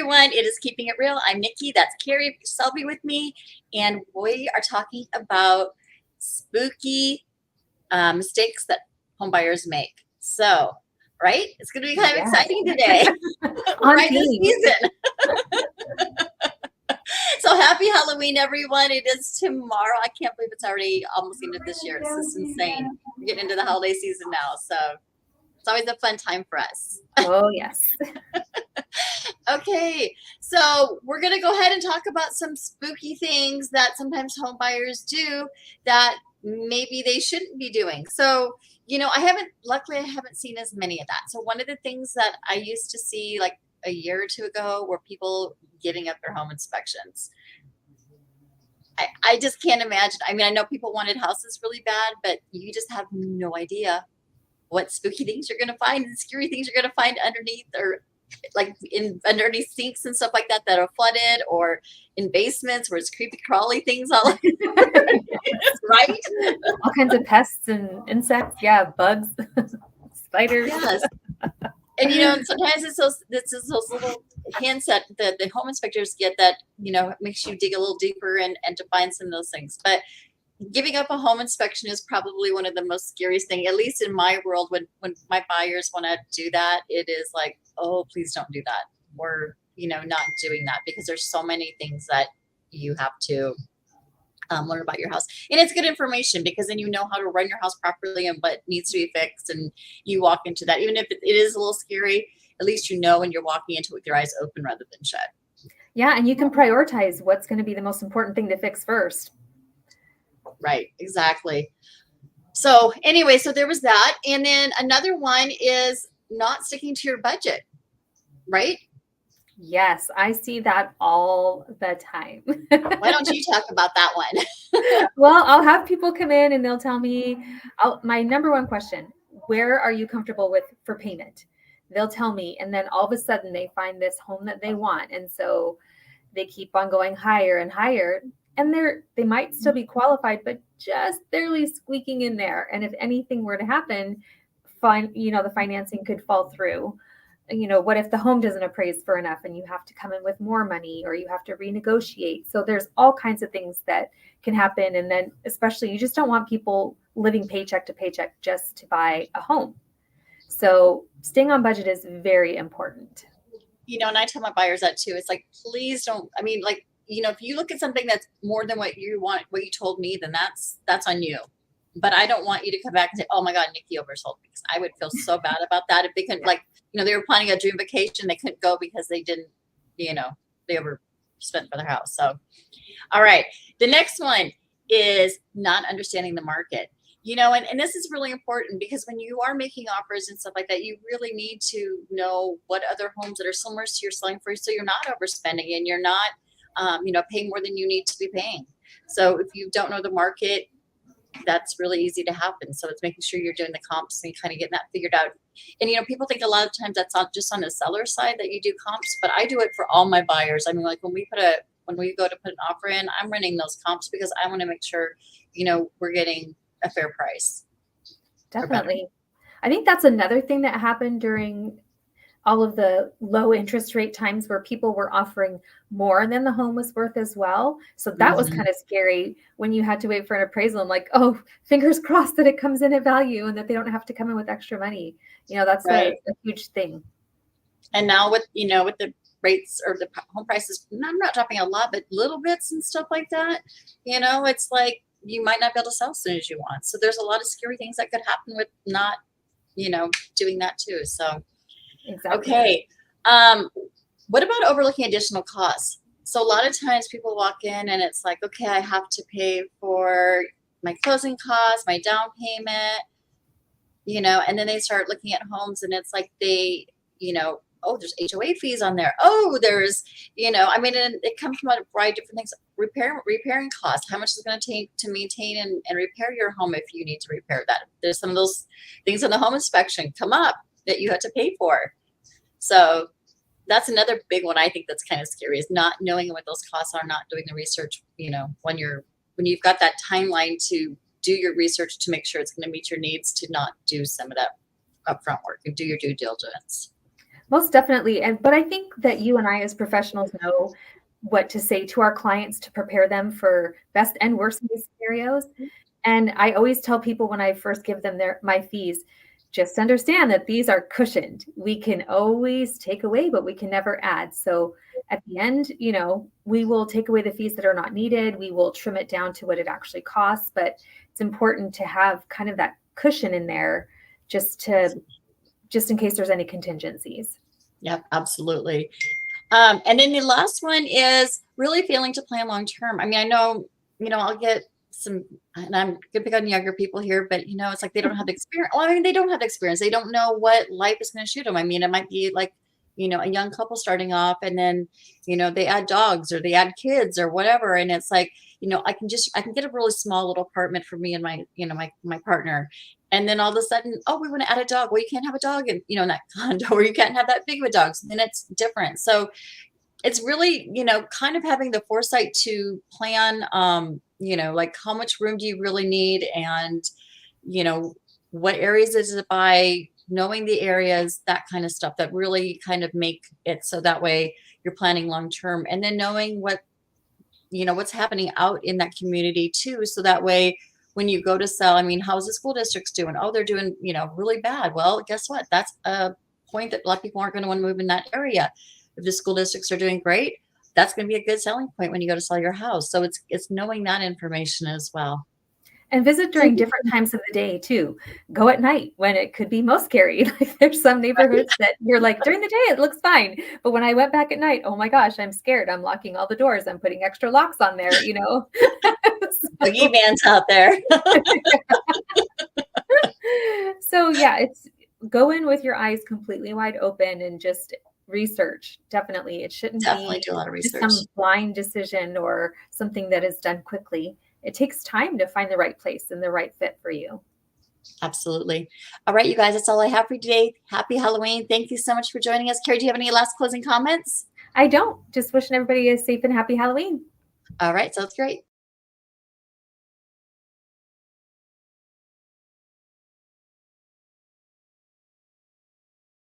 everyone. It is Keeping It Real. I'm Nikki. That's Kerri. Selby with me. And we are talking about spooky mistakes that homebuyers make. So, right? It's going to be kind of exciting today. Right this season. So happy Halloween, everyone. It is tomorrow. I can't believe it's already almost the end of this year. It's just insane. We're getting into the holiday season now. So it's always a fun time for us. Oh, yes. Okay, so we're going to go ahead and talk about some spooky things that sometimes home buyers do that maybe they shouldn't be doing. So, luckily I haven't seen as many of that. So one of the things that I used to see like a year or two ago were people giving up their home inspections. I just can't imagine. I mean, I know people wanted houses really bad, but you just have no idea what spooky things you're going to find and scary things you're going to find underneath, or like underneath sinks and stuff like that are flooded, or in basements where it's creepy crawly things all over. Right? All kinds of pests and insects. Yeah, bugs, spiders. Yes. And sometimes it's those little hints that the home inspectors get that, makes you dig a little deeper and to find some of those things. But giving up a home inspection is probably one of the most scariest things, at least in my world. When my buyers want to do that, it is like, oh, please don't do that. Or, not doing that, because there's so many things that you have to learn about your house. And it's good information, because then you know how to run your house properly and what needs to be fixed. And you walk into that, even if it is a little scary, at least you know when you're walking into it with your eyes open rather than shut. Yeah, and you can prioritize what's going to be the most important thing to fix first. Right, exactly. So anyway, so there was that. And then another one is not sticking to your budget, right? Yes, I see that all the time. Why don't you talk about that one? Well, I'll have people come in and they'll tell me, my number one question, where are you comfortable with for payment? They'll tell me, and then all of a sudden they find this home that they want. And so they keep on going higher and higher. And they might still be qualified, but just barely squeaking in there. And if anything were to happen, the financing could fall through. What if the home doesn't appraise for enough and you have to come in with more money, or you have to renegotiate? So there's all kinds of things that can happen. And then especially, you just don't want people living paycheck to paycheck just to buy a home. So staying on budget is very important. And I tell my buyers that too. It's like, please don't, if you look at something that's more than what you want, what you told me, then that's on you. But I don't want you to come back and say, oh my God, Nikki oversold, because I would feel so bad about that. If they couldn't, they were planning a dream vacation, they couldn't go because they didn't, they overspent for their house. So, all right. The next one is not understanding the market. And this is really important, because when you are making offers and stuff like that, you really need to know what other homes that are similar to you're selling for, so you're not overspending and you're not, paying more than you need to be paying. So if you don't know the market, that's really easy to happen. So it's making sure you're doing the comps and kind of getting that figured out. And, people think a lot of times that's not just on the seller side that you do comps, but I do it for all my buyers. I mean, like when we go to put an offer in, I'm running those comps because I want to make sure, we're getting a fair price. Definitely. I think that's another thing that happened during all of the low interest rate times, where people were offering more than the home was worth as well. So that was kind of scary when you had to wait for an appraisal. I'm like, oh, fingers crossed that it comes in at value and that they don't have to come in with extra money. That's right. a huge thing. And now with the rates or the home prices, I'm not dropping a lot, but little bits and stuff like that, it's like you might not be able to sell as soon as you want. So there's a lot of scary things that could happen with not, doing that too. So exactly. Okay. What about overlooking additional costs? So a lot of times people walk in and it's like, okay, I have to pay for my closing costs, my down payment, and then they start looking at homes and it's like they, oh, there's HOA fees on there. Oh, there's, and it comes from a variety of different things. Repairing costs. How much is it going to take to maintain and repair your home if you need to repair that? There's some of those things in the home inspection come up that you have to pay for. So that's another big one I think that's kind of scary, is not knowing what those costs are, not doing the research, when you've got that timeline to do your research to make sure it's going to meet your needs, to not do some of that upfront work and do your due diligence. Most definitely. But I think that you and I as professionals know what to say to our clients to prepare them for best and worst case scenarios. And I always tell people when I first give them my fees, just understand that these are cushioned. We can always take away, but we can never add. So at the end, we will take away the fees that are not needed. We will trim it down to what it actually costs, but it's important to have kind of that cushion in there just in case there's any contingencies. Yep, absolutely. And then the last one is really failing to plan long term. I mean, I know, I'll get some, and I'm gonna pick on younger people here, but it's like they don't have the experience. Well, I mean, they don't have the experience. They don't know what life is going to shoot them. I mean, it might be like, a young couple starting off, and then, they add dogs or they add kids or whatever, and it's like, I can get a really small little apartment for me and my, my partner. And then all of a sudden, oh, we want to add a dog. Well, you can't have a dog in that condo, or you can't have that big of a dog. So then it's different. So it's really, kind of having the foresight to plan, like how much room do you really need? And, you know, what areas is it by, knowing the areas, that kind of stuff that really kind of make it so that way you're planning long term. And then knowing what's happening out in that community too. So that way, when you go to sell, I mean, how's the school districts doing? Oh, they're doing, really bad. Well, guess what? That's a point that a lot of people aren't going to want to move in that area. If the school districts are doing great, that's going to be a good selling point when you go to sell your house. So it's knowing that information as well. And visit during different times of the day too. Go at night when it could be most scary. Like there's some neighborhoods that you're like, during the day it looks fine, but when I went back at night, oh my gosh, I'm scared. I'm locking all the doors. I'm putting extra locks on there. Boogeyman's out there. So yeah, it's go in with your eyes completely wide open and just research. Definitely, it shouldn't Definitely be do a lot of just research. some blind decision or something that is done quickly. It takes time to find the right place and the right fit for you. Absolutely. All right, you guys, that's all I have for you today. Happy Halloween. Thank you so much for joining us. Kerri, do you have any last closing comments? I don't. Just wishing everybody a safe and happy Halloween. All right, sounds great.